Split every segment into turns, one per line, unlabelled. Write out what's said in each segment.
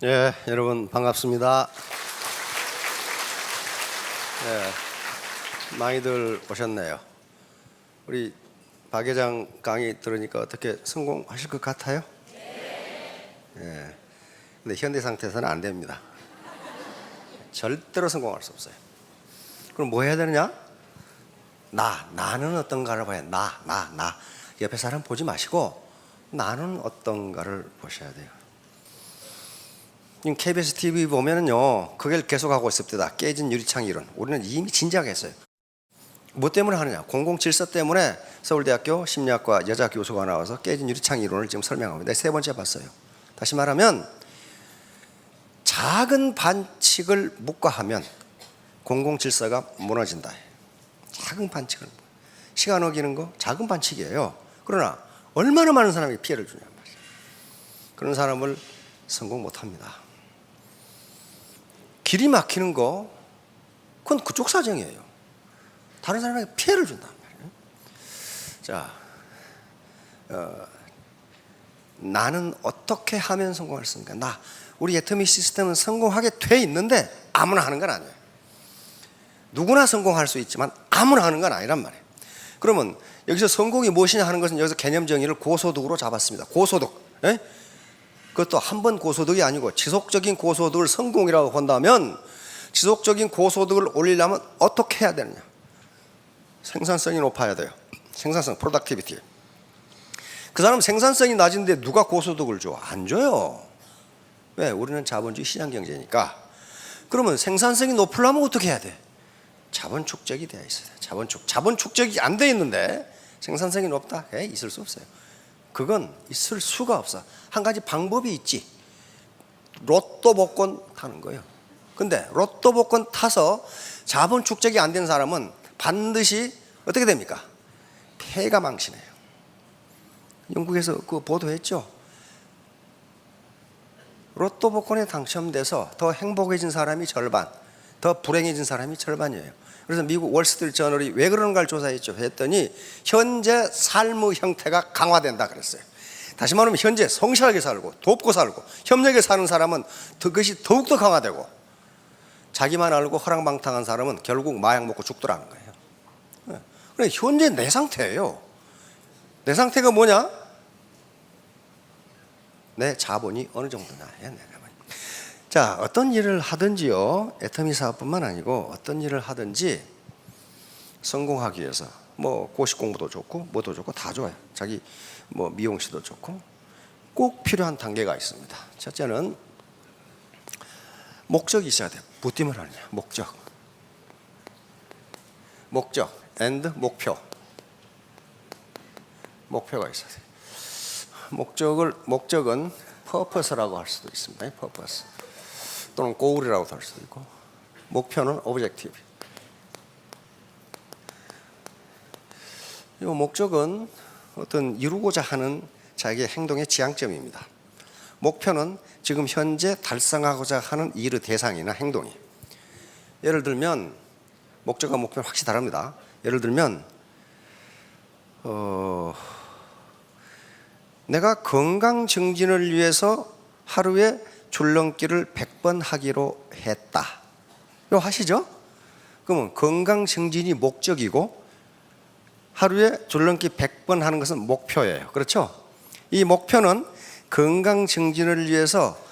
예, 여러분 반갑습니다. 많이들 오셨네요. 우리 박 회장 강의 들으니까 어떻게 성공하실 것 같아요? 예. 근데 현대 상태에서는 안 됩니다. 절대로 성공할 수 없어요. 그럼 뭐 해야 되느냐? 나는 어떤가를 봐야 돼. 나. 옆에 사람 보지 마시고 나는 어떤가를 보셔야 돼요. 지금 KBS TV 보면은요, 그걸 계속하고 있습니다. 깨진 유리창 이론. 우리는 이미 진지하게 했어요. 뭐 때문에 하느냐? 공공질서 때문에 서울대학교 심리학과 여자 교수가 나와서 깨진 유리창 이론을 지금 설명합니다. 세 번째 봤어요. 다시 말하면 작은 반칙을 묵과하면 공공질서가 무너진다. 작은 반칙을, 시간 어기는 거 작은 반칙이에요. 그러나 얼마나 많은 사람이 피해를 주냐 말이에요. 그런 사람을 성공 못합니다. 길이 막히는 거 그건 그쪽 사정이에요. 다른 사람에게 피해를 준단 말이에요. 자, 나는 어떻게 하면 성공할 수 있는가? 우리 애터미 시스템은 성공하게 돼 있는데 아무나 하는 건 아니에요. 누구나 성공할 수 있지만 아무나 하는 건 아니란 말이에요. 그러면 여기서 성공이 무엇이냐 하는 것은 여기서 개념 정의를 고소득으로 잡았습니다. 고소득. 예? 그것도 한 번 고소득이 아니고 지속적인 고소득을 성공이라고 본다면 지속적인 고소득을 올리려면 어떻게 해야 되느냐? 생산성이 높아야 돼요. 생산성, productivity. 그 사람 생산성이 낮은데 누가 고소득을 줘? 안 줘요. 왜? 우리는 자본주의 시장 경제니까. 그러면 생산성이 높으려면 어떻게 해야 돼? 자본 축적이 되어 있어야 돼. 자본 축적이 안 돼 있는데 생산성이 높다? 있을 수 없어요. 그건 있을 수가 없어. 한 가지 방법이 있지. 로또 복권 타는 거예요. 근데 로또 복권 타서 자본 축적이 안 된 사람은 반드시 어떻게 됩니까? 폐가 망신해요. 영국에서 그 보도했죠. 로또 복권에 당첨돼서 더 행복해진 사람이 절반, 더 불행해진 사람이 절반이에요. 그래서 미국 월스트리트 저널이 왜 그런가를 조사했죠. 했더니 현재 삶의 형태가 강화된다 그랬어요. 다시 말하면 현재 성실하게 살고 돕고 살고 협력에 사는 사람은 그것이 더욱더 강화되고, 자기만 알고 허랑방탕한 사람은 결국 마약 먹고 죽더라는 거예요. 그러니까 현재 내 상태예요. 내 상태가 뭐냐? 내 자본이 어느 정도냐. 자, 어떤 일을 하든지요, 애터미 사업뿐만 아니고 어떤 일을 하든지 성공하기 위해서 뭐 고시 공부도 좋고 뭐도 좋고 다 좋아요. 자기 뭐 미용실도 좋고 꼭 필요한 단계가 있습니다. 첫째는 목적이 있어야 돼요. 뭐 때문에 하느냐? 목적 and 목표가 있어야 돼요. 목적은 purpose라고 할 수도 있습니다. purpose 또는 goal이라고 할 수도 있고, 목표는 objective. 이 목적은 어떤 이루고자 하는 자기의 행동의 지향점입니다. 목표는 지금 현재 달성하고자 하는 일의 대상이나 행동이. 예를 들면 목적과 목표는 확실히 다릅니다. 예를 들면 내가 건강 증진을 위해서 하루에 줄넘기를 100번 하기로 했다. 이거 하시죠? 그러면 건강 증진이 목적이고 하루에 줄넘기 100번 하는 것은 목표예요. 그렇죠? 이 목표는 건강 증진을 위해서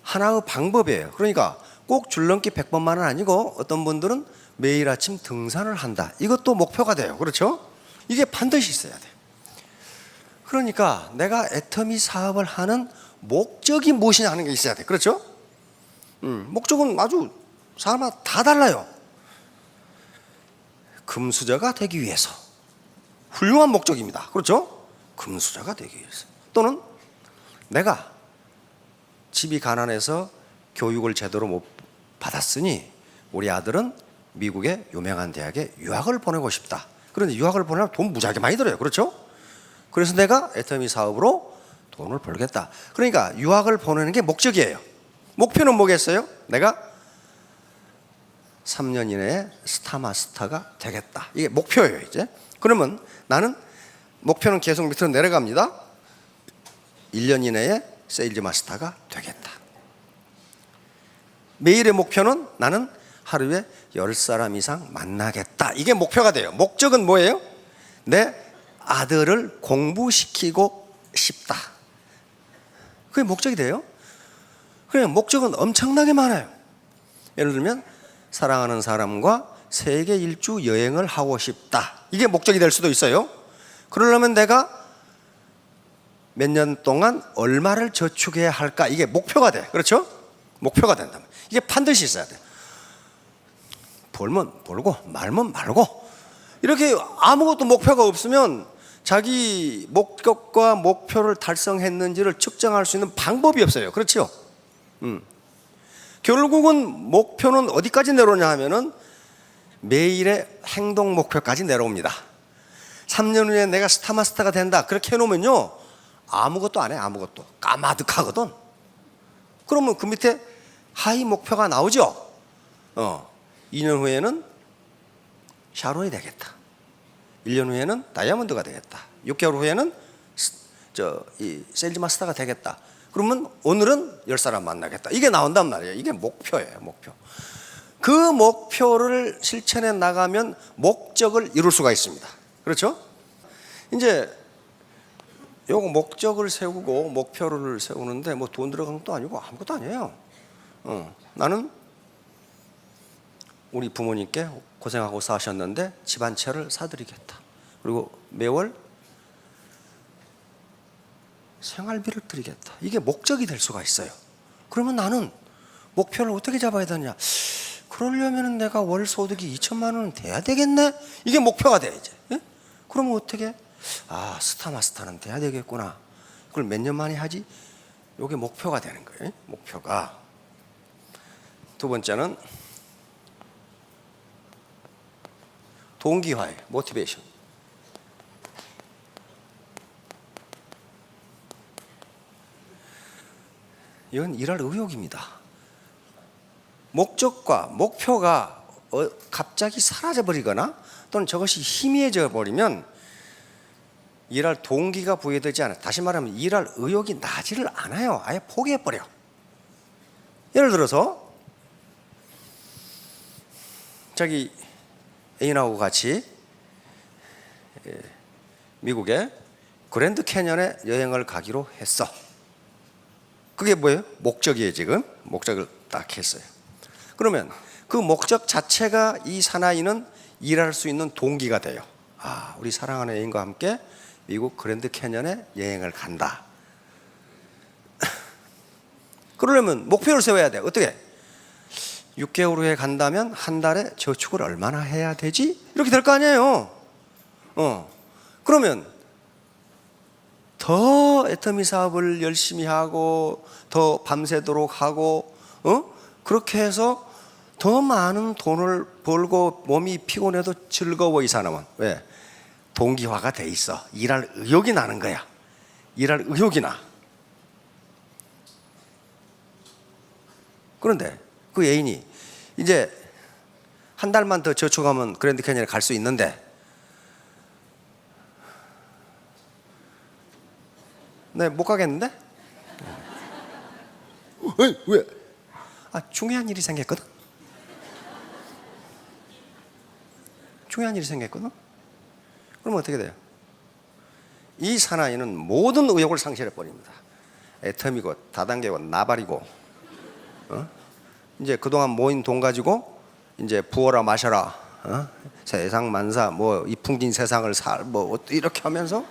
하나의 방법이에요. 그러니까 꼭 줄넘기 100번만은 아니고 어떤 분들은 매일 아침 등산을 한다. 이것도 목표가 돼요. 그렇죠? 이게 반드시 있어야 돼요. 그러니까 내가 애터미 사업을 하는 목적이 무엇이냐 하는 게 있어야 돼. 그렇죠? 목적은 아주 사람마다 다 달라요. 금수저가 되기 위해서. 훌륭한 목적입니다. 그렇죠? 금수저가 되기 위해서. 또는 내가 집이 가난해서 교육을 제대로 못 받았으니 우리 아들은 미국의 유명한 대학에 유학을 보내고 싶다. 그런데 유학을 보내면 돈 무지하게 많이 들어요. 그렇죠? 그래서 내가 애터미 사업으로 돈을 벌겠다. 그러니까 유학을 보내는 게 목적이에요. 목표는 뭐겠어요? 내가 3년 이내에 스타마스터가 되겠다. 이게 목표예요. 이제 그러면 나는 목표는 계속 밑으로 내려갑니다. 1년 이내에 세일즈 마스터가 되겠다. 매일의 목표는 나는 하루에 10사람 이상 만나겠다. 이게 목표가 돼요. 목적은 뭐예요? 내 아들을 공부시키고 싶다. 그게 목적이 돼요. 그냥 목적은 엄청나게 많아요. 예를 들면 사랑하는 사람과 세계 일주 여행을 하고 싶다. 이게 목적이 될 수도 있어요. 그러려면 내가 몇 년 동안 얼마를 저축해야 할까? 이게 목표가 돼. 그렇죠? 목표가 된다면 이게 반드시 있어야 돼. 벌면 벌고 말면 말고 이렇게 아무것도 목표가 없으면 자기 목적과 목표를 달성했는지를 측정할 수 있는 방법이 없어요. 그렇죠? 결국은 목표는 어디까지 내려오냐 하면은 매일의 행동 목표까지 내려옵니다. 3년 후에 내가 스타마스터가 된다 그렇게 해놓으면요 아무것도 안 해. 아무것도 까마득하거든. 그러면 그 밑에 하이 목표가 나오죠. 2년 후에는 샤론이 되겠다. 1년 후에는 다이아몬드가 되겠다. 6개월 후에는 이 세일즈 마스터가 되겠다. 그러면 오늘은 10사람 만나겠다. 이게 나온단 말이에요. 이게 목표예요. 목표. 그 목표를 실천해 나가면 목적을 이룰 수가 있습니다. 그렇죠? 이제 요거 목적을 세우고 목표를 세우는데 뭐 돈 들어간 것도 아니고 아무것도 아니에요. 나는 우리 부모님께 고생하고 사셨는데 집 한 채를 사드리겠다. 그리고 매월 생활비를 드리겠다. 이게 목적이 될 수가 있어요. 그러면 나는 목표를 어떻게 잡아야 되느냐? 그러려면 내가 월 소득이 2천만 원은 돼야 되겠네? 이게 목표가 돼 이제. 예? 그러면 어떻게? 스타마스터는 돼야 되겠구나. 그걸 몇 년 만에 하지? 이게 목표가 되는 거예요. 목표가. 두 번째는 동기화예요. 모티베이션. 이건 일할 의욕입니다. 목적과 목표가 갑자기 사라져버리거나 또는 저것이 희미해져 버리면 일할 동기가 부여되지 않아요. 다시 말하면 일할 의욕이 나지를 않아요. 아예 포기해버려. 예를 들어서 자기 애인하고 같이 미국의 그랜드 캐년에 여행을 가기로 했어. 그게 뭐예요? 목적이에요. 지금 목적을 딱 했어요. 그러면 그 목적 자체가 이 사나이는 일할 수 있는 동기가 돼요. 우리 사랑하는 애인과 함께 미국 그랜드 캐년에 여행을 간다. 그러려면 목표를 세워야 돼. 어떻게? 6개월 후에 간다면 한 달에 저축을 얼마나 해야 되지? 이렇게 될 거 아니에요. 그러면 더 애터미 사업을 열심히 하고 더 밤새도록 하고 그렇게 해서 더 많은 돈을 벌고 몸이 피곤해도 즐거워. 이 사람은 왜? 동기화가 돼 있어. 일할 의욕이 나는 거야. 일할 의욕이 나. 그런데 그 애인이 이제 한 달만 더 저축하면 그랜드 캐니언에 갈 수 있는데 네, 못 가겠는데? 왜? 중요한 일이 생겼거든. 중요한 일이 생겼거든. 그러면 어떻게 돼요? 이 사나이는 모든 의욕을 상실해 버립니다. 애터미고 다단계고 나발이고 이제 그동안 모인 돈 가지고 이제 부어라 마셔라 세상 만사 뭐 이 풍진 세상을 뭐 이렇게 하면서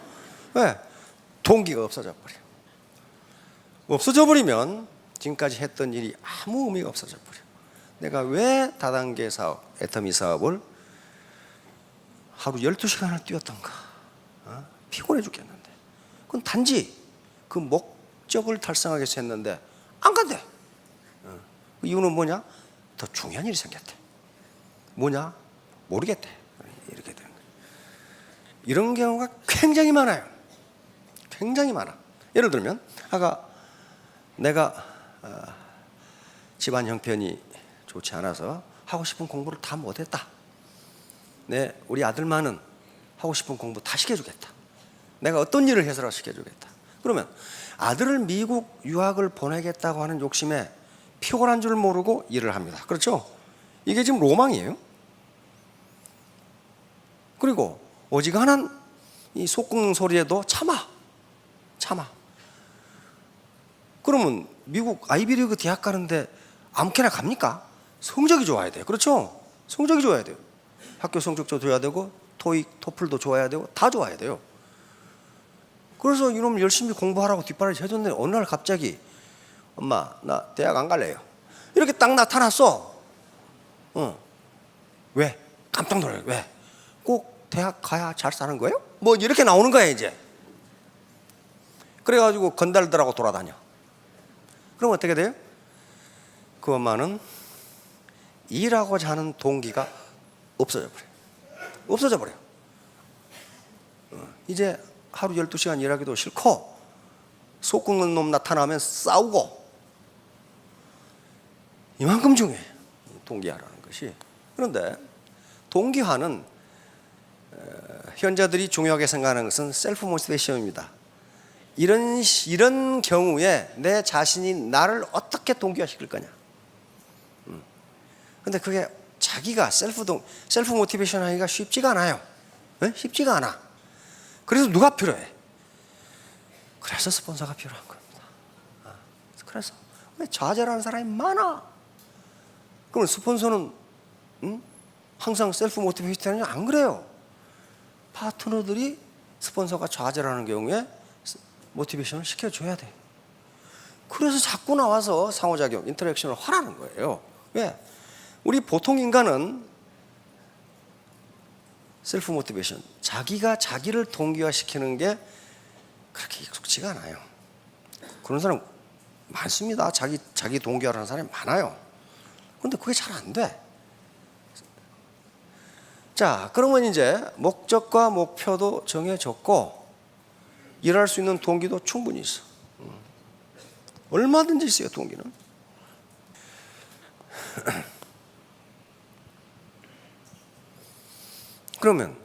왜? 동기가 없어져 버려. 없어져 버리면 지금까지 했던 일이 아무 의미가 없어져 버려. 내가 왜 다단계 사업, 애터미 사업을 하루 12시간을 뛰었던가? 피곤해 죽겠는데. 그건 단지 그 목적을 달성하기 위해서 했는데 안 간대. 그 이유는 뭐냐? 더 중요한 일이 생겼대. 뭐냐? 모르겠대. 이렇게 되는 거예요. 이런 경우가 굉장히 많아요. 굉장히 많아. 예를 들면 아까 내가 집안 형편이 좋지 않아서 하고 싶은 공부를 다 못했다. 우리 아들만은 하고 싶은 공부 다 시켜주겠다. 내가 어떤 일을 해서라도 시켜주겠다. 그러면 아들을 미국 유학을 보내겠다고 하는 욕심에 피곤한 줄 모르고 일을 합니다. 그렇죠? 이게 지금 로망이에요. 그리고 어지간한 이 속궁 소리에도 참아. 그러면 미국 아이비리그 대학 가는데 아무렇게나 갑니까? 성적이 좋아야 돼요. 그렇죠? 성적이 좋아야 돼요. 학교 성적도 좋아야 되고 토익, 토플도 좋아야 되고 다 좋아야 돼요. 그래서 이놈 열심히 공부하라고 뒷바라지 해줬는데 어느 날 갑자기 엄마 나 대학 안 갈래요. 이렇게 딱 나타났어. 왜? 깜짝 놀라요. 왜? 꼭 대학 가야 잘 사는 거예요? 뭐 이렇게 나오는 거야 이제. 그래가지고 건달들하고 돌아다녀. 그럼 어떻게 돼요? 그 엄마는 일하고자 하는 동기가 없어져 버려요. 이제 하루 12시간 일하기도 싫고 속궁은 놈 나타나면 싸우고 이만큼 중요해요. 동기화라는 것이. 그런데 동기화는 현자들이 중요하게 생각하는 것은 셀프 모티베이션입니다. 이런 경우에 내 자신이 나를 어떻게 동기화시킬 거냐. 근데 그게 자기가 셀프 모티베이션 하기가 쉽지가 않아요. 네? 쉽지가 않아. 그래서 누가 필요해? 그래서 스폰서가 필요한 겁니다. 그래서 왜 좌절하는 사람이 많아? 그러면 스폰서는 항상 셀프 모티베이션 하느냐? 안 그래요. 파트너들이 스폰서가 좌절하는 경우에 모티베이션을 시켜줘야 돼. 그래서 자꾸 나와서 상호작용, 인터랙션을 하라는 거예요. 왜? 우리 보통 인간은 셀프 모티베이션, 자기가 자기를 동기화시키는 게 그렇게 익숙지가 않아요. 그런 사람 많습니다. 자기 동기화하는 사람이 많아요. 그런데 그게 잘 안 돼. 자, 그러면 이제 목적과 목표도 정해졌고 일할 수 있는 동기도 충분히 있어. 얼마든지 있어요, 동기는. 그러면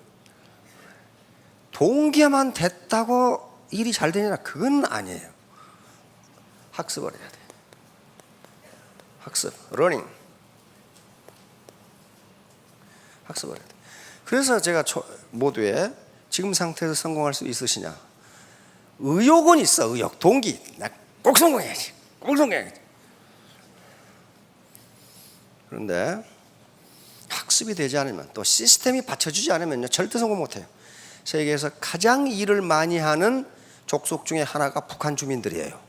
동기만 됐다고 일이 잘 되냐? 그건 아니에요. 학습을 해야 돼. 학습, 러닝. 학습을 해야 돼. 그래서 제가 모두에 지금 상태에서 성공할 수 있으시냐? 의욕은 있어, 의욕, 동기. 나 꼭 성공해야지. 꼭 성공해야지. 그런데 학습이 되지 않으면, 또 시스템이 받쳐주지 않으면요, 절대 성공 못해요. 세계에서 가장 일을 많이 하는 족속 중에 하나가 북한 주민들이에요.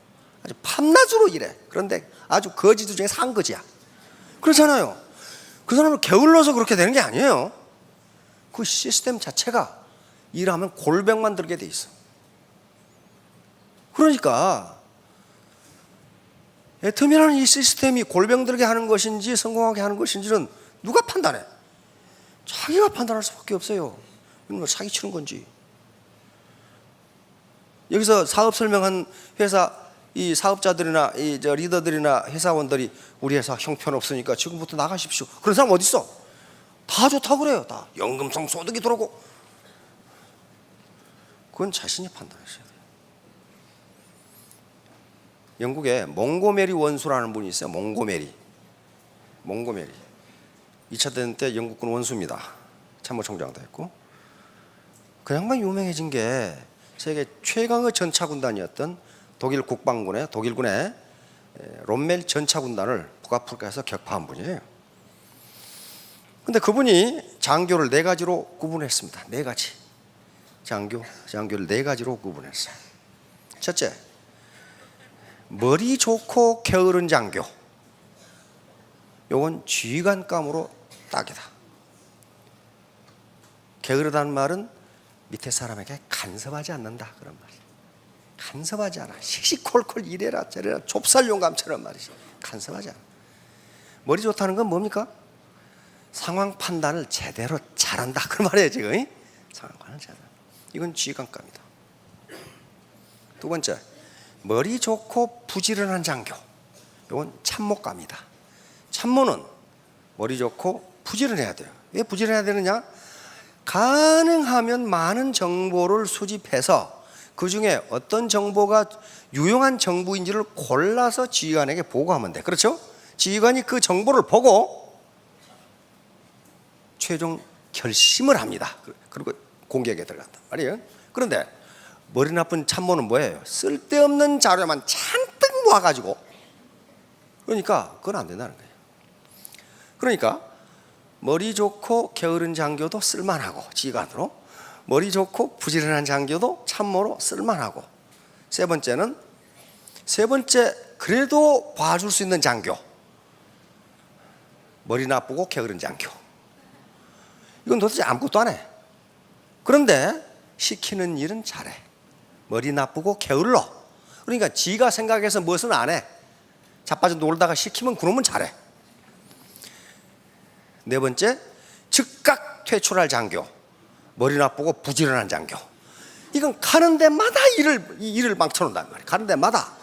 아주 밤낮으로 일해. 그런데 아주 거지들 중에 상거지야. 그렇잖아요. 그 사람을 게을러서 그렇게 되는 게 아니에요. 그 시스템 자체가 일하면 골병만 들게 돼 있어. 그러니까 애터미라는 이 시스템이 골병 들게 하는 것인지 성공하게 하는 것인지는 누가 판단해? 자기가 판단할 수밖에 없어요. 이건 뭐 사기치는 건지. 여기서 사업 설명한 회사 이 사업자들이나 리더들이나 회사원들이 우리 회사 형편없으니까 지금부터 나가십시오. 그런 사람 어디 있어? 다 좋다고 그래요. 다 연금성 소득이 들어오고. 그건 자신이 판단하셔야 돼요. 영국에 몽고메리 원수라는 분이 있어요. 몽고메리 2차 대전 때 영국군 원수입니다. 참모총장도 했고. 그 양반 유명해진 게 세계 최강의 전차군단이었던 독일군의 롬멜 전차군단을 북아프리카에서 격파한 분이에요. 근데 그분이 장교를 4가지로 구분했습니다. 4가지. 장교를 4가지로 구분했어요. 첫째, 머리 좋고 게으른 장교. 요건 지휘관감으로 딱이다. 게으르다는 말은 밑에 사람에게 간섭하지 않는다, 그런 말이에요. 간섭하지 않아. 시시콜콜 이래라 저래라 좁쌀용감처럼 말이지. 간섭하지 않아. 머리 좋다는 건 뭡니까? 상황 판단을 제대로 잘한다, 그런 말이에요 지금. 상황 판단을 잘한다. 이건 지휘관감이다. 두 번째, 머리 좋고 부지런한 장교. 이건 참모감이다. 참모는 머리 좋고 부지런해야 돼요. 왜 부지런해야 되느냐? 가능하면 많은 정보를 수집해서 그 중에 어떤 정보가 유용한 정보인지를 골라서 지휘관에게 보고하면 돼. 그렇죠? 지휘관이 그 정보를 보고 최종 결심을 합니다. 그리고 공격에 들어간단 말이에요. 그런데 머리 나쁜 참모는 뭐예요? 쓸데없는 자료만 잔뜩 모아가지고, 그러니까 그건 안 된다는 거예요. 그러니까 머리 좋고 게으른 장교도 쓸만하고 지휘관으로, 머리 좋고 부지런한 장교도 참모로 쓸만하고, 세 번째 그래도 봐줄 수 있는 장교, 머리 나쁘고 게으른 장교. 이건 도대체 아무것도 안 해. 그런데 시키는 일은 잘해. 머리 나쁘고 게을러. 그러니까 지가 생각해서 무엇은 안 해. 자빠져 놀다가 시키면 그놈은 잘해. 네 번째, 즉각 퇴출할 장교, 머리 나쁘고 부지런한 장교. 이건 가는 데마다 일을 망쳐놓는단 말이에요. 가는 데마다.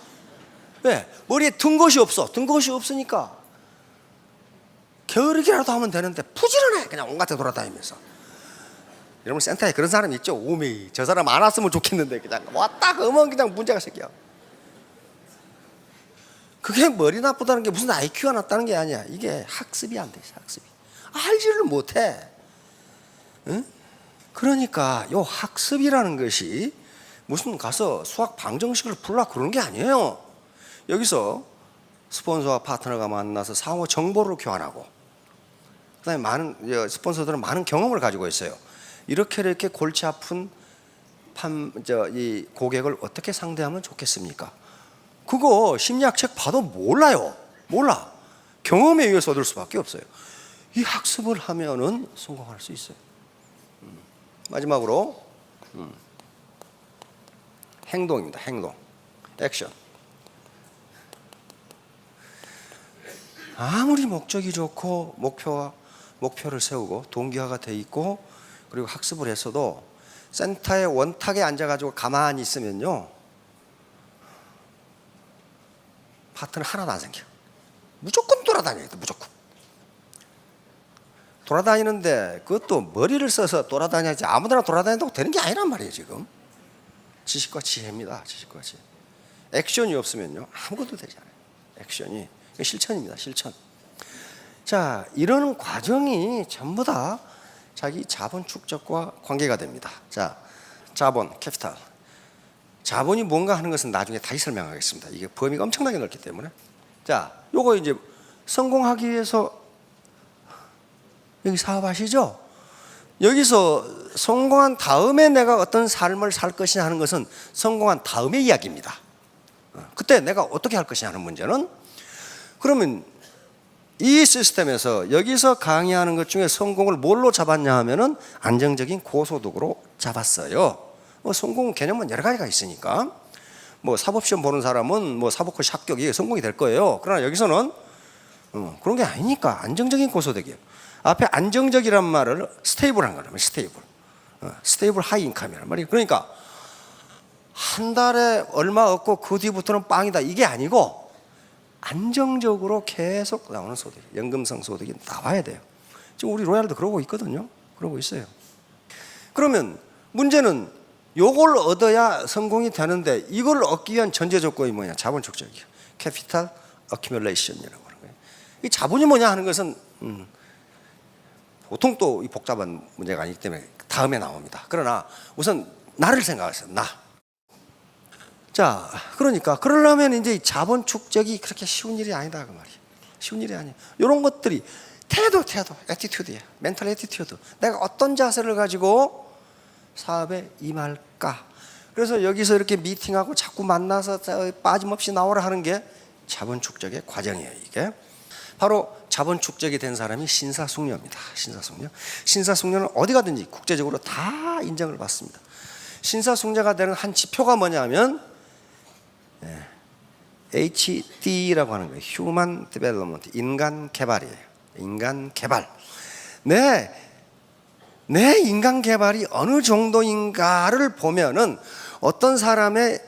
왜? 머리에 든 것이 없어. 든 것이 없으니까 게으르기라도 하면 되는데 부지런해. 그냥 온갖 데 돌아다니면서. 여러분 센터에 그런 사람 있죠? 오메, 저 사람 안 왔으면 좋겠는데 그냥 왔다 그러면 그냥 문제가 생겨. 그게 머리 나쁘다는 게 무슨 IQ가 낮다는 게 아니야. 이게 학습이 안 돼. 학습이 알지를 못해. 응? 그러니까 요 학습이라는 것이 무슨 가서 수학 방정식을 풀라 그런 게 아니에요. 여기서 스폰서와 파트너가 만나서 상호 정보를 교환하고, 그다음에 많은 스폰서들은 많은 경험을 가지고 있어요. 이렇게 골치 아픈 이 고객을 어떻게 상대하면 좋겠습니까? 그거 심리학책 봐도 몰라요. 몰라. 경험에 의해서 얻을 수밖에 없어요. 이 학습을 하면은 성공할 수 있어요. 마지막으로 행동입니다. 행동, 액션. 아무리 목적이 좋고 목표를 세우고 동기화가 돼 있고 그리고 학습을 했어도 센터의 원탁에 앉아가지고 가만히 있으면요, 파트너 하나도 안 생겨. 무조건 돌아다녀야 돼. 무조건 돌아다니는데 그것도 머리를 써서 돌아다녀야지 아무데나 돌아다닌다고 되는 게 아니란 말이에요. 지금 지식과 지혜입니다. 지식과 지혜. 액션이 없으면요 아무것도 되지 않아요. 액션이 실천입니다. 실천. 자, 이런 과정이 전부 다 자기 자본 축적과 관계가 됩니다. 자, 자본, 캐피탈. 자본이 뭔가 하는 것은 나중에 다시 설명하겠습니다. 이게 범위가 엄청나게 넓기 때문에. 자, 요거 이제 성공하기 위해서 여기 사업하시죠? 여기서 성공한 다음에 내가 어떤 삶을 살 것이냐 하는 것은 성공한 다음의 이야기입니다. 그때 내가 어떻게 할 것이냐 하는 문제는, 그러면 이 시스템에서 여기서 강의하는 것 중에 성공을 뭘로 잡았냐 하면은 안정적인 고소득으로 잡았어요. 성공 개념은 여러 가지가 있으니까 사법시험 보는 사람은 사법고시 합격이 성공이 될 거예요. 그러나 여기서는 그런 게 아니니까 안정적인 고소득이에요. 앞에 안정적이란 말을 스테이블한 거예요. 스테이블 하이 인컴이란 말이에요. 그러니까 한 달에 얼마 얻고 그 뒤부터는 빵이다 이게 아니고 안정적으로 계속 나오는 소득, 연금성 소득이 나와야 돼요. 지금 우리 로얄도 그러고 있거든요. 그러고 있어요. 그러면 문제는 요걸 얻어야 성공이 되는데 이걸 얻기 위한 전제 조건이 뭐냐? 자본 축적이에요. 캐피탈 어큐뮬레이션이라고 하는 거예요. 이 자본이 뭐냐 하는 것은 보통 또 이 복잡한 문제가 아니기 때문에 다음에 나옵니다. 그러나 우선 나를 생각하세요. 나. 자, 그러니까 그러려면 이제 자본 축적이 그렇게 쉬운 일이 아니다 그 말이에요. 쉬운 일이 아니에요. 이런 것들이 태도, 애티튜드예요. 멘탈 애티튜드. 내가 어떤 자세를 가지고 사업에 임할까? 그래서 여기서 이렇게 미팅하고 자꾸 만나서 빠짐없이 나오라 하는 게 자본 축적의 과정이에요. 이게 바로 자본 축적이 된 사람이 신사숙녀입니다. 신사숙녀는 어디 가든지 국제적으로 다 인정을 받습니다. 신사숙녀가 되는 한 지표가 뭐냐면 HD라고 하는 거예요. Human Development, 인간 개발이에요. 인간 개발. 내 인간 개발이 어느 정도인가를 보면은 어떤 사람의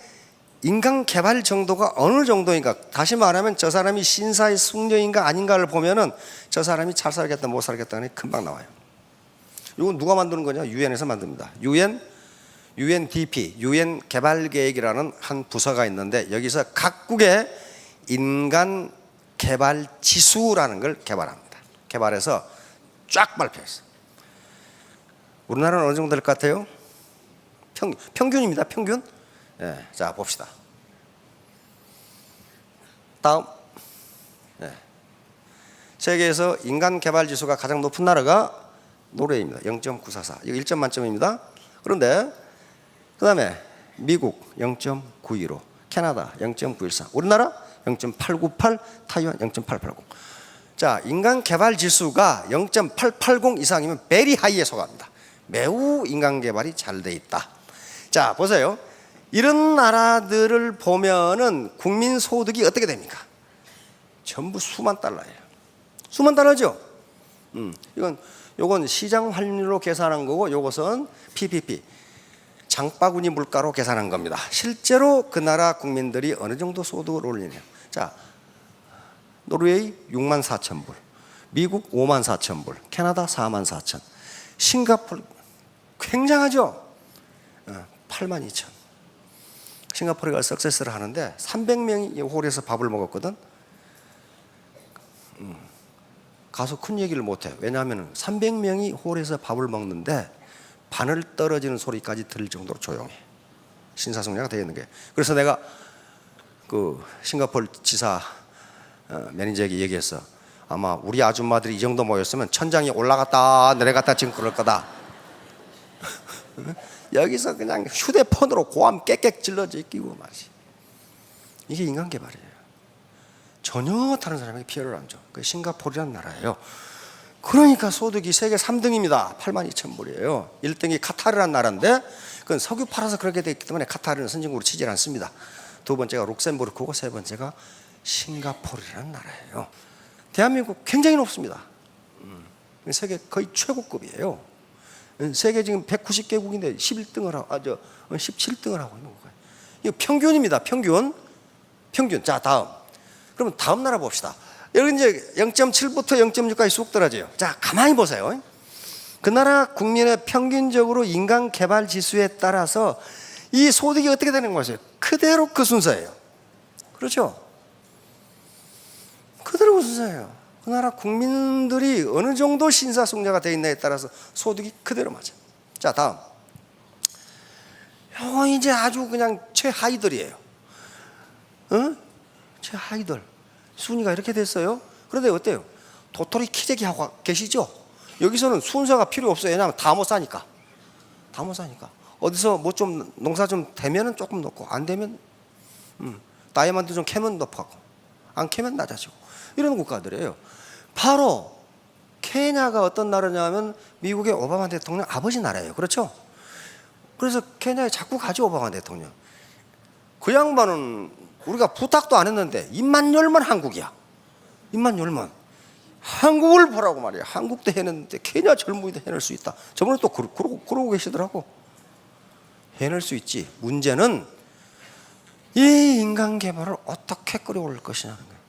인간 개발 정도가 어느 정도인가, 다시 말하면 저 사람이 신사의 숙녀인가 아닌가를 보면은 저 사람이 잘 살겠다 못 살겠다는 게 금방 나와요. 이건 누가 만드는 거냐? 유엔에서 만듭니다. UNDP, UN 개발 계획이라는 한 부서가 있는데 여기서 각국의 인간 개발 지수라는 걸 개발합니다. 개발해서 쫙 발표했어요. 우리나라는 어느 정도 될 것 같아요? 평균입니다. 평균. 네, 자 봅시다. 다음. 네. 세계에서 인간 개발 지수가 가장 높은 나라가 노르웨이입니다. 0.944. 이거 1점 만점입니다. 그런데 그 다음에 미국 0.915, 캐나다 0.914, 우리나라 0.898, 타이완 0.880. 자, 인간 개발 지수가 0.880 이상이면 베리 하이에 속합니다. 매우 인간 개발이 잘 돼 있다. 자, 보세요. 이런 나라들을 보면은 국민 소득이 어떻게 됩니까? 전부 수만 달러예요. 수만 달러죠. 요건 시장 환율로 계산한 거고, 요것은 PPP, 장바구니 물가로 계산한 겁니다. 실제로 그 나라 국민들이 어느 정도 소득을 올리냐. 자, 노르웨이 6만 4천 불, 미국 5만 4천 불, 캐나다 4만 4천, 싱가포르 굉장하죠. 8만 2천. 싱가포르가 석세스를 하는데 300명이 홀에서 밥을 먹었거든. 가서 큰 얘기를 못해. 왜냐하면 300명이 홀에서 밥을 먹는데 바늘 떨어지는 소리까지 들릴 정도로 조용해. 신사숙녀가 되어 있는 게. 그래서 내가 그 싱가포르 지사 매니저에게 얘기했어. 아마 우리 아줌마들이 이 정도 모였으면 천장이 올라갔다 내려갔다 지금 그럴 거다. 여기서 그냥 휴대폰으로 고함 깨깨 질러져 끼고 말이지. 이게 인간 개발이에요. 전혀 다른 사람에게 피해를 안 줘. 그 싱가포르라는 나라예요. 그러니까 소득이 세계 3등입니다. 8만 2천 불이에요. 1등이 카타르라는 나라인데 그건 석유 팔아서 그렇게 되기 때문에 카타르는 선진국으로 치질 않습니다. 두 번째가 룩셈부르크고 세 번째가 싱가포르라는 나라예요. 대한민국 굉장히 높습니다. 세계 거의 최고급이에요. 세계 지금 190개국인데 11등을 하고 17등을 하고 있는 거예요. 이거 평균입니다. 평균. 자, 다음. 그러면 다음 나라 봅시다. 여기 이제 0.7부터 0.6까지 쑥 떨어져요. 자, 가만히 보세요. 그 나라 국민의 평균적으로 인간 개발 지수에 따라서 이 소득이 어떻게 되는 거죠? 그대로 그 순서예요. 그렇죠? 그대로 그 순서예요. 그 나라 국민들이 어느 정도 신사숙녀가 되어 있냐에 따라서 소득이 그대로 맞아요. 자, 다음. 요거 이제 아주 그냥 최하위들이에요. 최하위들. 순위가 이렇게 됐어요. 그런데 어때요? 도토리 키재기 하고 계시죠? 여기서는 순서가 필요 없어요. 왜냐하면 다 못 사니까. 다 못 사니까. 어디서 뭐 좀 농사 좀 되면은 조금 높고 안 되면 다이아몬드 좀 캐면 높고 안 캐면 낮아지고 이런 국가들이에요. 바로 케냐가 어떤 나라냐면 미국의 오바마 대통령 아버지 나라예요. 그렇죠? 그래서 케냐에 자꾸 가죠. 오바마 대통령. 그 양반은 우리가 부탁도 안 했는데 입만 열면 한국이야. 입만 열면 한국을 보라고 말이야. 한국도 해냈는데 케냐 젊은이도 해낼 수 있다. 저번에 또 그러고 계시더라고. 해낼 수 있지. 문제는 이 인간 개발을 어떻게 끌어올릴 것이냐는 거예요.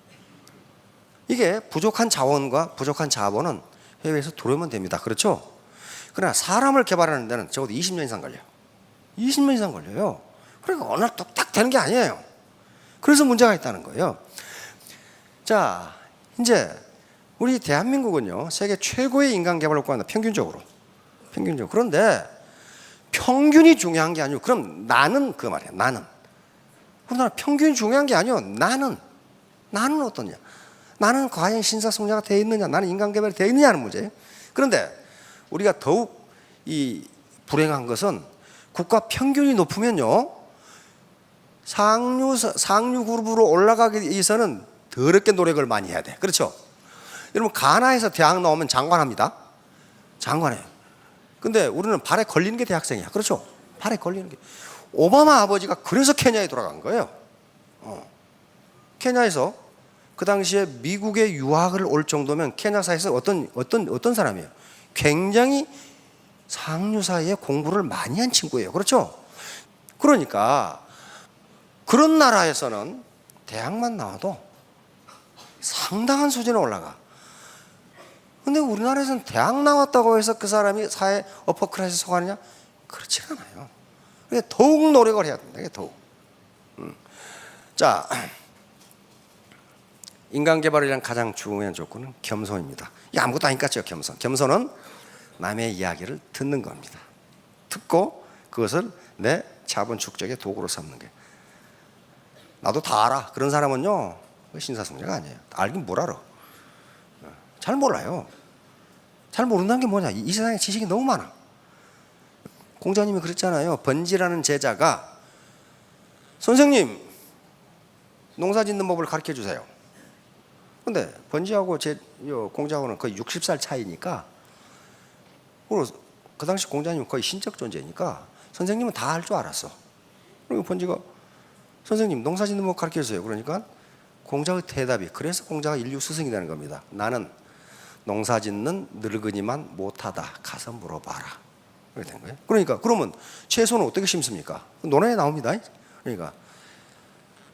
이게 부족한 자원과 부족한 자본은 해외에서 들어오면 됩니다. 그렇죠? 그러나 사람을 개발하는 데는 적어도 20년 이상 걸려요. 20년 이상 걸려요. 그러니까 어느 날 뚝딱 되는 게 아니에요. 그래서 문제가 있다는 거예요. 자, 이제 우리 대한민국은요 세계 최고의 인간 개발을 구한다. 평균적으로. 그런데 평균이 중요한 게 아니고 그럼 나는 그 말이야. 나는. 그럼 평균이 중요한 게 아니요. 나는 어떠냐? 나는 과연 신사숙녀가 되어 있느냐? 나는 인간 개발이 되어 있느냐는 문제예요. 그런데 우리가 더욱 이 불행한 것은 국가 평균이 높으면요 상류 그룹으로 올라가기 위해서는 더럽게 노력을 많이 해야 돼. 그렇죠? 여러분 가나에서 대학 나오면 장관합니다. 장관해요. 근데 우리는 발에 걸리는 게 대학생이야. 그렇죠? 발에 걸리는 게. 오바마 아버지가 그래서 케냐에 돌아간 거예요. 케냐에서 그 당시에 미국에 유학을 올 정도면 케냐 사회에서 어떤 사람이에요? 굉장히 상류 사이에 공부를 많이 한 친구예요. 그렇죠? 그러니까 그런 나라에서는 대학만 나와도 상당한 수준에 올라가. 근데 우리나라에서는 대학 나왔다고 해서 그 사람이 사회 어퍼클래스에 속하느냐? 그렇지 않아요. 그러니까 더욱 노력을 해야 된다. 더욱. 자, 인간 개발을 위한 가장 중요한 조건은 겸손입니다. 이 아무것도 아니까 겸손. 겸손은 남의 이야기를 듣는 겁니다. 듣고 그것을 내 자본 축적의 도구로 삼는 게. 나도 다 알아. 그런 사람은요 신사숙녀가 아니에요. 알긴 뭘 알아. 잘 몰라요. 잘 모른다는 게 뭐냐. 이 세상에 지식이 너무 많아. 공자님이 그랬잖아요. 번지라는 제자가 선생님 농사 짓는 법을 가르쳐 주세요. 근데 번지하고 공자하고는 거의 60살 차이니까, 그 당시 공자님은 거의 신적 존재니까 선생님은 다 할 줄 알았어. 그리고 번지가 선생님 농사 짓는 법 가르쳐 주세요. 그러니까 공자의 대답이, 그래서 공자가 인류 스승이 되는 겁니다. 나는 농사 짓는 늙은이만 못하다. 가서 물어봐라. 그렇게 된 거예요. 그러니까 그러면 채소는 어떻게 심습니까? 논어에 나옵니다. 그러니까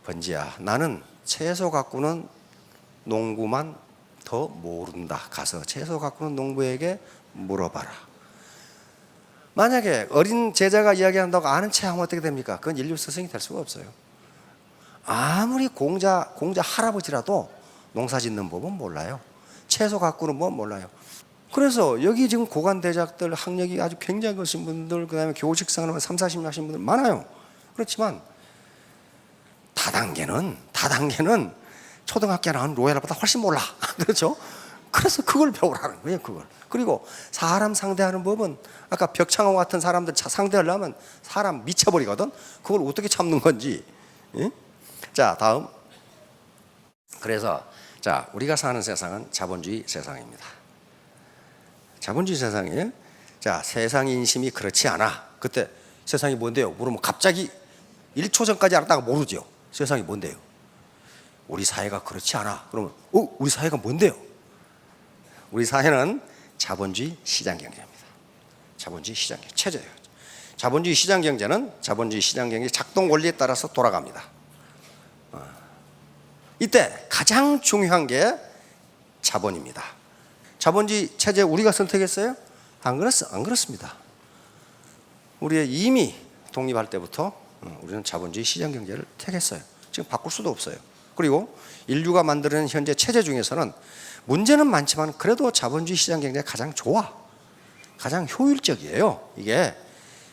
번지야, 나는 채소 갖고는 농부만 더 모른다. 가서 채소 갖고는 농부에게 물어봐라. 만약에 어린 제자가 이야기한다고 아는 체 하면 어떻게 됩니까? 그건 인류 스승이 될 수가 없어요. 아무리 공자 할아버지라도 농사 짓는 법은 몰라요. 채소 갖고는 뭐 몰라요. 그래서 여기 지금 고관대작들, 학력이 아주 굉장히 크신 분들, 그 다음에 교직생활을 3, 40년 하신 분들 많아요. 그렇지만 다단계는 초등학교 나온 로얄보다 훨씬 몰라. 그렇죠? 그래서 그걸 배우라는 거예요. 그걸. 그리고 사람 상대하는 법은, 아까 벽창호 같은 사람들 상대하려면 사람 미쳐버리거든. 그걸 어떻게 참는 건지. 예? 자, 다음. 그래서 자, 우리가 사는 세상은 자본주의 세상입니다. 자본주의 세상에, 자, 세상 인심이 그렇지 않아. 그때 세상이 뭔데요? 물으면 갑자기 1초 전까지 알았다가 모르죠. 세상이 뭔데요? 우리 사회가 그렇지 않아. 그러면 우리 사회가 뭔데요? 우리 사회는 자본주의 시장 경제입니다. 자본주의 시장 경제 체제예요. 자본주의 시장 경제는 자본주의 시장 경제 작동 원리에 따라서 돌아갑니다. 이때 가장 중요한 게 자본입니다. 자본주의 체제 우리가 선택했어요? 안 그렇습니다. 우리의 이미 독립할 때부터 우리는 자본주의 시장 경제를 택했어요. 지금 바꿀 수도 없어요. 그리고 인류가 만드는 현재 체제 중에서는 문제는 많지만 그래도 자본주의 시장 경제가 가장 좋아. 가장 효율적이에요. 이게.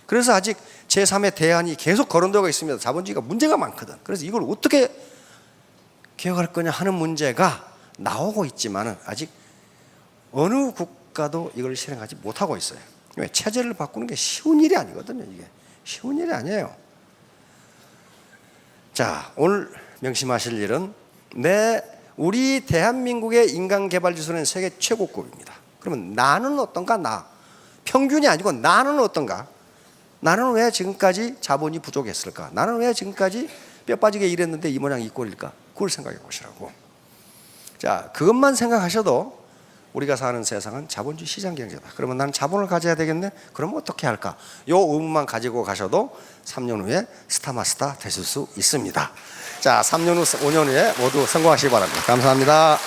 그래서 아직 제3의 대안이 계속 거론되고 있습니다. 자본주의가 문제가 많거든. 그래서 이걸 어떻게 개혁할 거냐 하는 문제가 나오고 있지만 아직 어느 국가도 이걸 실행하지 못하고 있어요. 왜? 체제를 바꾸는 게 쉬운 일이 아니거든요. 이게 쉬운 일이 아니에요. 자, 오늘 명심하실 일은 우리 대한민국의 인간개발지수는 세계 최고급입니다. 그러면 나는 어떤가? 나 평균이 아니고 나는 어떤가? 나는 왜 지금까지 자본이 부족했을까? 나는 왜 지금까지 뼈 빠지게 일했는데 이 모양 이 꼴일까? 그걸 생각해 보시라고. 자, 그것만 생각하셔도 우리가 사는 세상은 자본주의 시장 경제다. 그러면 나는 자본을 가져야 되겠네? 그럼 어떻게 할까? 요 의문만 가지고 가셔도 3년 후에 스타마스타 되실 수 있습니다. 자, 3년 후, 5년 후에 모두 성공하시기 바랍니다. 감사합니다.